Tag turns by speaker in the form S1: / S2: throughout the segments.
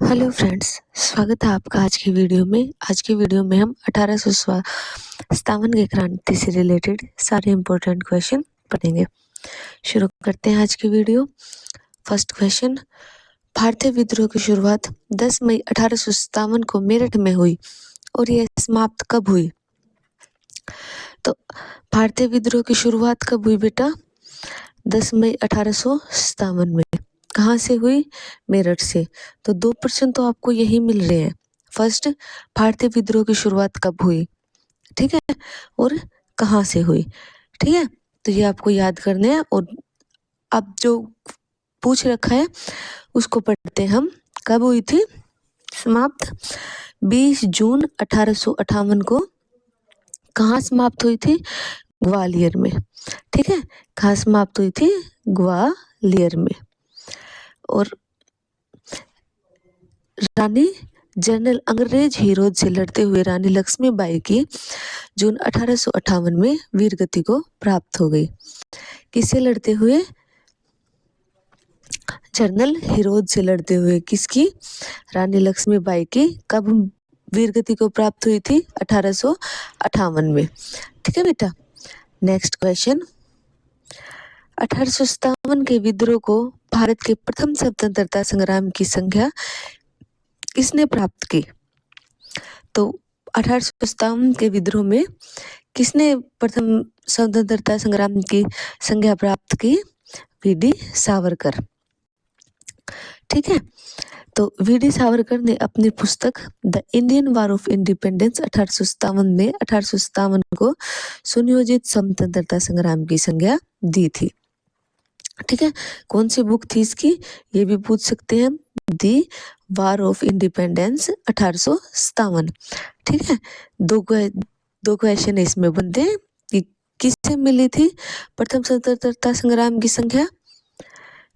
S1: Hello friends, स्वागत है आपका आज की वीडियो में। आज की वीडियो में हम 1857 की क्रांति से रिलेटेड सारे इम्पोर्टेंट क्वेश्चन पढ़ेंगे। शुरू करते हैं आज की वीडियो। फर्स्ट क्वेश्चन, भारतीय विद्रोह की शुरुआत 10 मई 1857 को मेरठ में हुई और यह समाप्त कब हुई? तो भारतीय विद्रोह की शुरुआत कब हुई बेटा? 10 मई 1857 में। कहाँ से हुई? मेरठ से। तो 2 प्रश्न तो आपको यही मिल रहे हैं। फर्स्ट, भारतीय विद्रोह की शुरुआत कब हुई, ठीक है, और कहाँ से हुई, ठीक है। तो ये आपको याद करने हैं और अब जो पूछ रखा है उसको पढ़ते हैं हम। कब हुई थी समाप्त? 20 जून 1858 को। कहाँ समाप्त हुई थी? ग्वालियर में, ठीक है। कहाँ समाप्त हुई थी? ग्वालियर में। और रानी जनरल अंग्रेज हीरोज से लड़ते हुए रानी लक्ष्मीबाई की जून 1858 में वीरगति को प्राप्त हो गई। किससे लड़ते हुए? जनरल हीरोज से लड़ते हुए। किसकी? रानी लक्ष्मीबाई की। कब वीरगति को प्राप्त हुई थी? 1858 में, ठीक है बेटा। नेक्स्ट क्वेश्चन, 1857 के विद्रोह को भारत के प्रथम स्वतंत्रता संग्राम की संज्ञा किसने प्राप्त की? तो 1857 के विद्रोह में किसने प्रथम स्वतंत्रता संग्राम की संज्ञा प्राप्त की? वीडी सावरकर, ठीक है। तो वीडी सावरकर ने अपनी पुस्तक the Indian war of independence 1857 को सुनियोजित स्वतंत्रता संग्राम की संज्ञा दी थी, ठीक है। कौन सी बुक थी इसकी? ये भी पूछ सकते हैं। दी वॉर ऑफ इंडिपेंडेंस 1857, ठीक है। दो क्वेश्चन इसमें बनते हैं कि किससे मिली थी प्रथम स्वतंत्रता संग्राम की संख्या?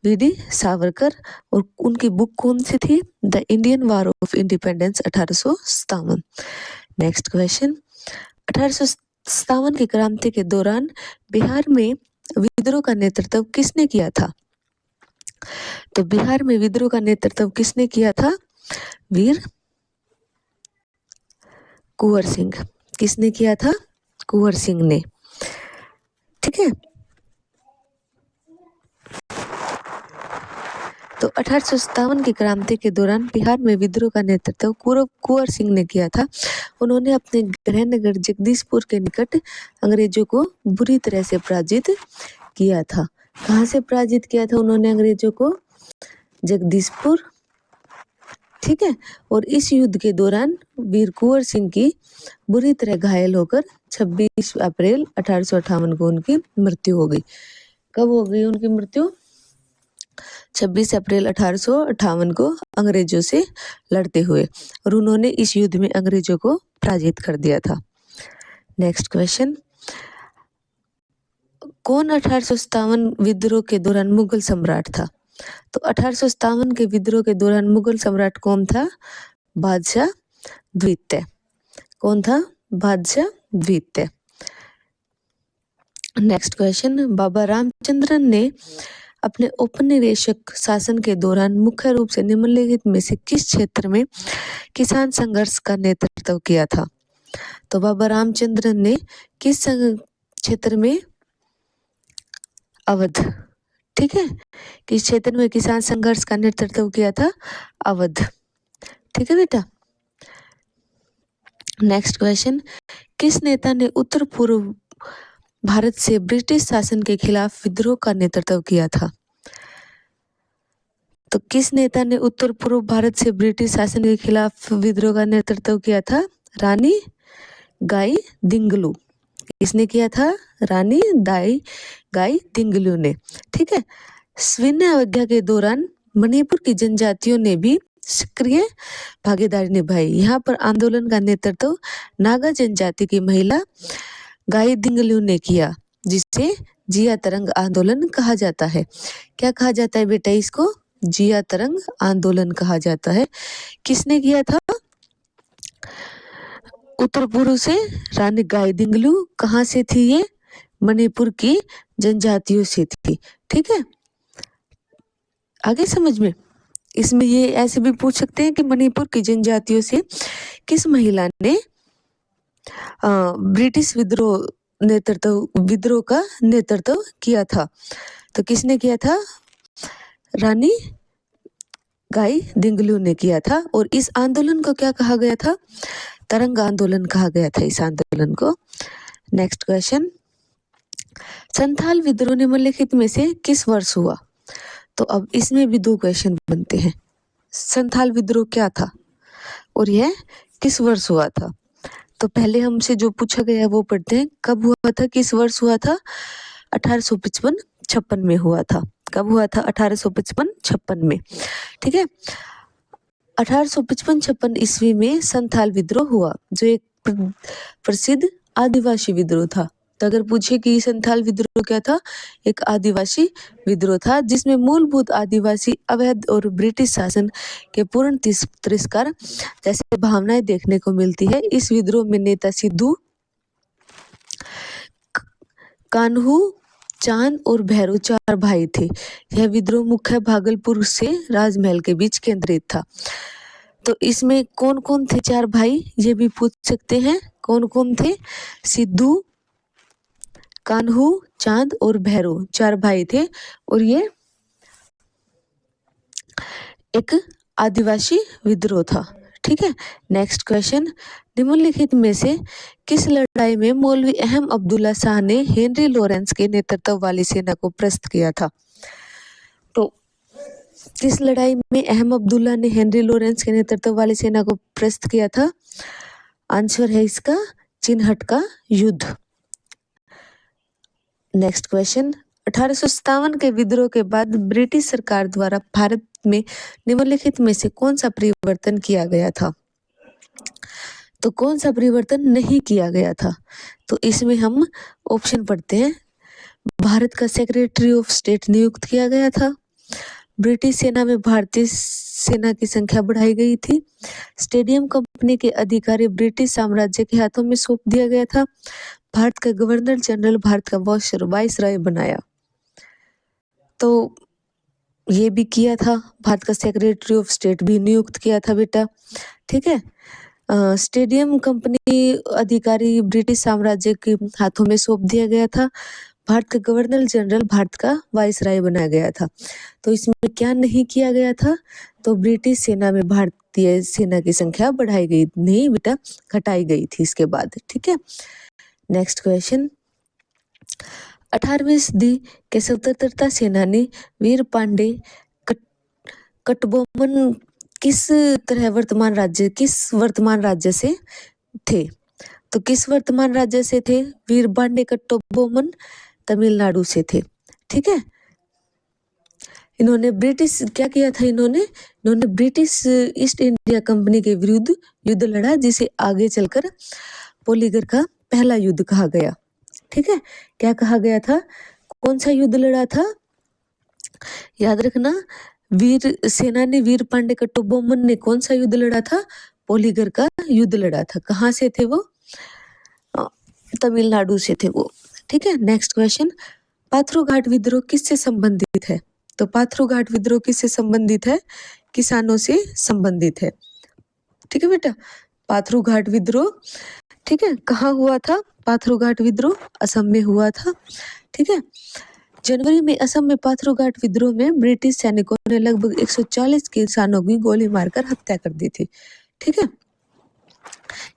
S1: वीडी सावरकर। और उनकी बुक कौन सी थी? The Indian war of independence 1857। Next question, 1857 की क्रांति के दौरान बिहार में विद्रोह का नेतृत्व किसने किया था? तो बिहार में विद्रोह का नेतृत्व किसने किया था? वीर कुंवर सिंह। किसने किया था? कुंवर सिंह ने, ठीक है। तो 1857 की क्रांति के दौरान बिहार में विद्रोह का नेतृत्व कुंवर सिंह ने किया था। उन्होंने अपने गृहनगर जगदीशपुर के निकट अंग्रेजों को बुरी तरह से पराजित किया था। कहाँ से पराजित किया था उन्होंने अंग्रेजों को? जगदीशपुर, ठीक है। और इस युद्ध के दौरान वीर कुंवर सिंह की बुरी तरह घायल होकर 26 अप्रैल 1858 को उनकी मृत्यु हो गई। कब हो गई उनकी मृत्यु? 26 अप्रैल 1858 को अंग्रेजों से लड़ते हुए। और उन्होंने इस युद्ध में अंग्रेजों को पराजित कर दिया था। नेक्स्ट क्वेश्चन, कौन 1857 विद्रोह के दौरान मुगल सम्राट था? तो 1857 के विद्रोह के दौरान मुगल सम्राट कौन था? बादशाह द्वितीय। कौन था? बादशाह द्वितीय। नेक्स्ट क्वेश्चन, बाबा रामचंद्रन ने अपने औपनिवेशिक शासन के दौरान मुख्य रूप से निम्नलिखित में से किस क्षेत्र में किसान संघर्ष का नेतृत्व किया था? तो बाबा रामचंद्रन ने किस क्षेत्र में? अवध, ठीक है। किस क्षेत्र में किसान संघर्ष का नेतृत्व किया था? अवध, ठीक है बेटा। नेक्स्ट क्वेश्चन, किस नेता ने उत्तर पूर्व भारत से ब्रिटिश शासन के खिलाफ विद्रोह का नेतृत्व किया था? तो किस नेता ने उत्तर पूर्व भारत से ब्रिटिश शासन के खिलाफ विद्रोह का नेतृत्व किया था? रानी गाई दिंगलू। किसने किया था? रानी गाई दिंगलू ने, ठीक है। सविनय अवज्ञा के दौरान मणिपुर की जनजातियों ने भी सक्रिय भागीदारी निभाई। यहाँ पर आंदोलन का नेतृत्व नागा जनजाति की महिला गाई दिंगलू ने किया, जिसे जिया तरंग आंदोलन कहा जाता है। क्या कहा जाता है बेटा इसको? जिया तरंग आंदोलन कहा जाता है। किसने किया था? उत्तर पूर्व से रानी गाई दिंगलू। कहाँ से थी ये? मणिपुर की जनजातियों से थी, ठीक है। आगे समझ में? इसमें ये ऐसे भी पूछ सकते हैं कि मणिपुर की जनजातियों से किस महिला ने ब्रिटिश विद्रोह का नेतृत्व किया था? तो किसने किया था? रानी गाई दिंगलू ने किया था। और इस आंदोलन को क्या कहा गया था? तरंग आंदोलन कहा गया था इस आंदोलन को। नेक्स्ट क्वेश्चन, संथाल विद्रोह निम्नलिखित में से किस वर्ष हुआ? तो अब इसमें भी दो क्वेश्चन बनते हैं। संथाल विद्रोह क्या था और यह किस वर्ष हुआ था? तो पहले हमसे जो पूछा गया है वो पढ़ते हैं। कब हुआ था, किस वर्ष हुआ था? 1855-56 में हुआ था। कब हुआ था? 1855-56 में। ठीक है, 1855-56 ईस्वी में संथाल विद्रोह हुआ, जो एक प्रसिद्ध आदिवासी विद्रोह था। तो अगर पूछे कि संथाल विद्रोह क्या था, एक आदिवासी विद्रोह था जिसमें मूलभूत आदिवासी अवैध और ब्रिटिश शासन के पूर्ण तिरस्कार जैसे भावनाएं देखने को मिलती है। इस विद्रोह में नेता सिद्धू, कान्हू, चांद और भैरू 4 भाई थे। यह विद्रोह मुख्य भागलपुर से राजमहल के बीच केंद्रित था। तो इसमें कौन कौन थे 4 भाई, ये भी पूछ सकते हैं। कौन कौन थे? सिद्धू, कान्हू, चांद और भैरू 4 भाई थे और ये एक आदिवासी विद्रोह था। ठीक है, नेक्स्ट क्वेश्चन, निम्नलिखित में से किस लड़ाई में मौलवी अहमद अब्दुल्ला शाह ने हेनरी लॉरेंस के नेतृत्व वाली सेना को परास्त किया था? तो किस लड़ाई में अहमद अब्दुल्ला ने हेनरी लॉरेंस के नेतृत्व वाली सेना को परास्त किया था? आंसर है इसका चिनहट का युद्ध। नेक्स्ट क्वेश्चन, 1857 के विद्रोह के बाद ब्रिटिश सरकार द्वारा भारत में निम्नलिखित में से कौन सा परिवर्तन किया गया था? तो कौन सा परिवर्तन नहीं किया गया था? तो इसमें हम ऑप्शन पढ़ते हैं। भारत का सेक्रेटरी ऑफ स्टेट नियुक्त किया गया था। ब्रिटिश सेना में भारतीय सेना की संख्या बढ़ाई गई थी। स्टेडियम कंपनी के अधिकारी ब्रिटिश साम्राज्य के हाथों में सौंप दिया गया था। भारत का गवर्नर जनरल भारत का वायसराय बनाया। तो ये भी किया था। भारत का सेक्रेटरी ऑफ स्टेट भी नियुक्त किया था बेटा। ठीक है, स्टेडियम कंपनी अधिकारी ब्रिटिश साम्राज्य के हाथों में सौंप दिया गया था। भारत का गवर्नर जनरल भारत का वायसराय बनाया गया था। तो इसमें क्या नहीं किया गया था? तो ब्रिटिश सेना में भारतीय सेना की संख्या बढ़ाई गई नहीं बेटा, घटाई गई थी इसके बाद। ठीक है, नेक्स्ट क्वेश्चन, 18वीं सदी के स्वतंत्रता सेनानी वीर पांडे कटबोमन किस वर्तमान राज्य से थे? तो किस वर्तमान राज्य से थे? वीर पांडे कटबोमन तमिलनाडु से थे। ठीक है, इन्होंने क्या किया था? इन्होंने ब्रिटिश ईस्ट इंडिया कंपनी के विरुद्ध युद्ध लड़ा, जिसे आगे चलकर पोलीगर का पहला युद्ध कहा गया। ठीक है, क्या कहा गया था? कौन सा युद्ध लड़ा था? याद रखना, सेनानी वीर पांडे कटबोमन ने कौन सा युद्ध लड़ा था? पोलीगर का युद्ध लड़ा था। कहाँ से थे वो? तमिलनाडु से थे वो। ठीक है, नेक्स्ट क्वेश्चन, पाथरू-घाट विद्रोह किससे संबंधित है? तो पाथरू-घाट विद्रोह किससे संबंधित है? किसानों से संबंधित है। ठीक है बेटा, पाथरू-घाट विद्रोह, ठीक है, कहाँ हुआ था? पाथरू-घाट विद्रोह असम में हुआ था। ठीक है, जनवरी में असम में पाथरू-घाट विद्रोह में ब्रिटिश सैनिकों ने लगभग 140 किसानों की गोली मारकर हत्या कर दी थी। ठीक है,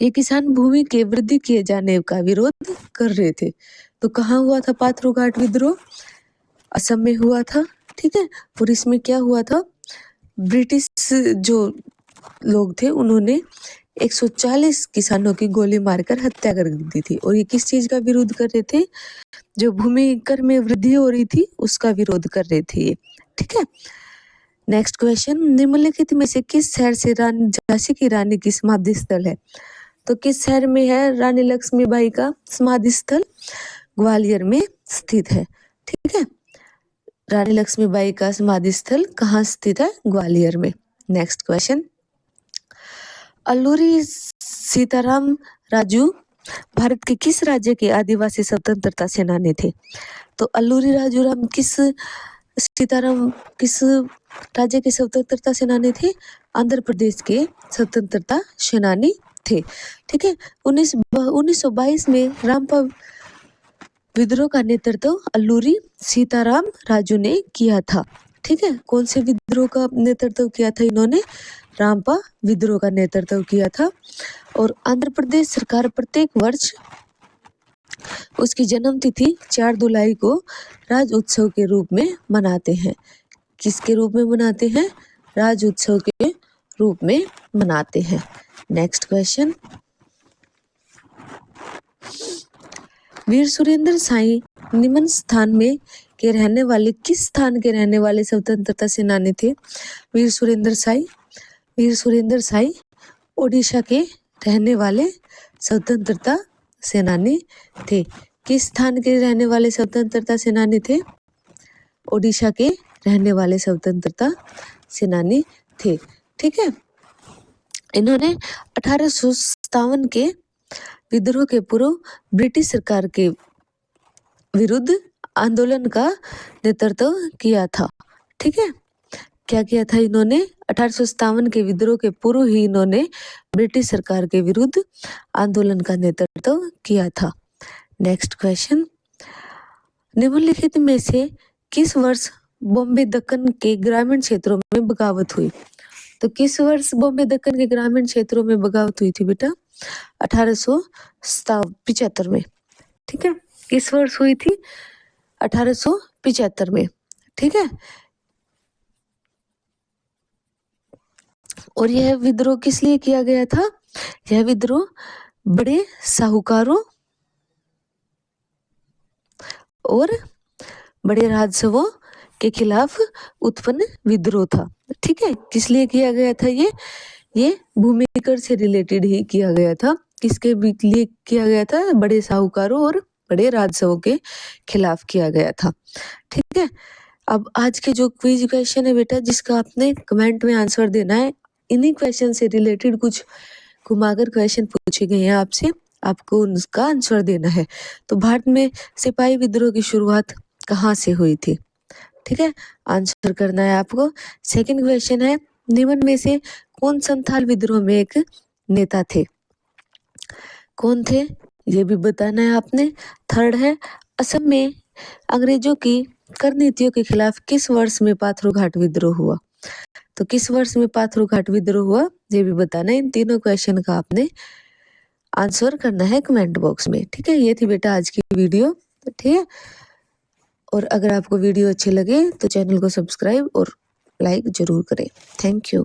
S1: ये किसान भूमि के वृद्धि किए जाने का विरोध कर रहे थे। तो कहाँ हुआ था पाथरू-घाट विद्रोह? असम में हुआ था। ठीक है, और इसमें क्या हुआ था? ब्रिटिश जो लोग थे उन्होंने 140 किसानों की गोली मारकर हत्या कर दी थी। और ये किस चीज का विरोध कर रहे थे? जो भूमि कर में वृद्धि हो रही थी उसका विरोध कर रहे थे ये। ठीक है, नेक्स्ट क्वेश्चन, निम्नलिखित में से किस शहर से झांसी की रानी की समाधि स्थल है? तो किस शहर में है रानी लक्ष्मीबाई का समाधि स्थल? ग्वालियर में स्थित है। ठीक है, रानी लक्ष्मीबाई का समाधि स्थल कहाँ स्थित है? ग्वालियर में। नेक्स्ट क्वेश्चन, अल्लूरी सीताराम राजू भारत के किस राज्य के आदिवासी स्वतंत्रता सेनानी थे? तो अल्लूरी राजू राम किस सीताराम किस राज्य के स्वतंत्रता सेनानी थे? आंध्र प्रदेश के स्वतंत्रता सेनानी थे। ठीक है। 1922 में रामपा विद्रोह का नेतृत्व अल्लूरी सीताराम राजू ने किया था। ठीक है। कौन से विद्रोह का नेतृत्व किया था इन्होंने? रामपा विद्रोह का नेतृत्व किया था। और आंध्र प्रदेश सरकार प्रत्येक वर्ष उसकी जन्म तिथि 4 जुलाई को राज उत्सव के रूप में मनाते हैं। किसके रूप में मनाते हैं? राज उत्सव के रूप में मनाते हैं। नेक्स्ट क्वेश्चन, वीर सुरेंद्र साई निम्न स्थान में के रहने वाले किस स्थान के रहने वाले स्वतंत्रता सेनानी थे? वीर सुरेंद्र साई ओडिशा के रहने वाले स्वतंत्रता सेनानी थे। किस स्थान के रहने वाले स्वतंत्रता सेनानी थे? ओडिशा के रहने वाले स्वतंत्रता सेनानी थे। ठीक है। इन्होंने 1857 के विद्रोह के पूर्व ब्रिटिश सरकार के विरुद्ध आंदोलन का नेतृत्व किया था। ठीक है। क्या किया था इन्होंने? 1857 के विद्रोह के पूर्व ही इन्होंने ब्रिटिश सरकार के विरुद्ध आंदोलन का नेतृत्व किया था। नेक्स्ट क्वेश्चन, निम्नलिखित में से किस वर्ष बॉम्बे दक्कन के ग्रामीण क्षेत्रों में बगावत हुई? तो किस वर्ष बॉम्बे दक्कन के ग्रामीण क्षेत्रों में बगावत हुई थी बेटा? 1875 में। ठीक है। किस वर्ष हुई थी? 1875 में। ठीक है। और यह विद्रोह किस लिए किया गया था? यह विद्रोह बड़े साहूकारों और बड़े राजसवों के खिलाफ उत्पन्न विद्रोह था। ठीक है। किस लिए किया गया था? ये भूमिकर से रिलेटेड ही किया गया था। किसके लिए किया गया था? बड़े साहूकारों और बड़े राजसवों के खिलाफ किया गया था। ठीक है। अब आज के जो क्विज क्वेश्चन है बेटा, जिसका आपने कमेंट में आंसर देना है, इन्हीं क्वेश्चन से रिलेटेड कुछ घुमाकर क्वेश्चन पूछे गए हैं आपसे, आपको उसका आंसर देना है। तो भारत में सिपाही विद्रोह की शुरुआत कहाँ से हुई थी? ठीक है। आंसर करना है आपको। सेकंड क्वेश्चन है, निम्न में से कौन संथाल विद्रोह में एक नेता थे? कौन थे ये भी बताना है आपने। थर्ड है, असम में अंग्रेजों की कर नीतियों के खिलाफ किस वर्ष में पाथरो घाट विद्रोह हुआ? तो किस वर्ष में पाथरो घाट विद्रोह हुआ ये भी बताना है। इन तीनों क्वेश्चन का आपने आंसर करना है कमेंट बॉक्स में। ठीक है। ये थी बेटा आज की वीडियो। ठीक है। और अगर आपको वीडियो अच्छे लगे तो चैनल को सब्सक्राइब और लाइक जरूर करें। Thank you.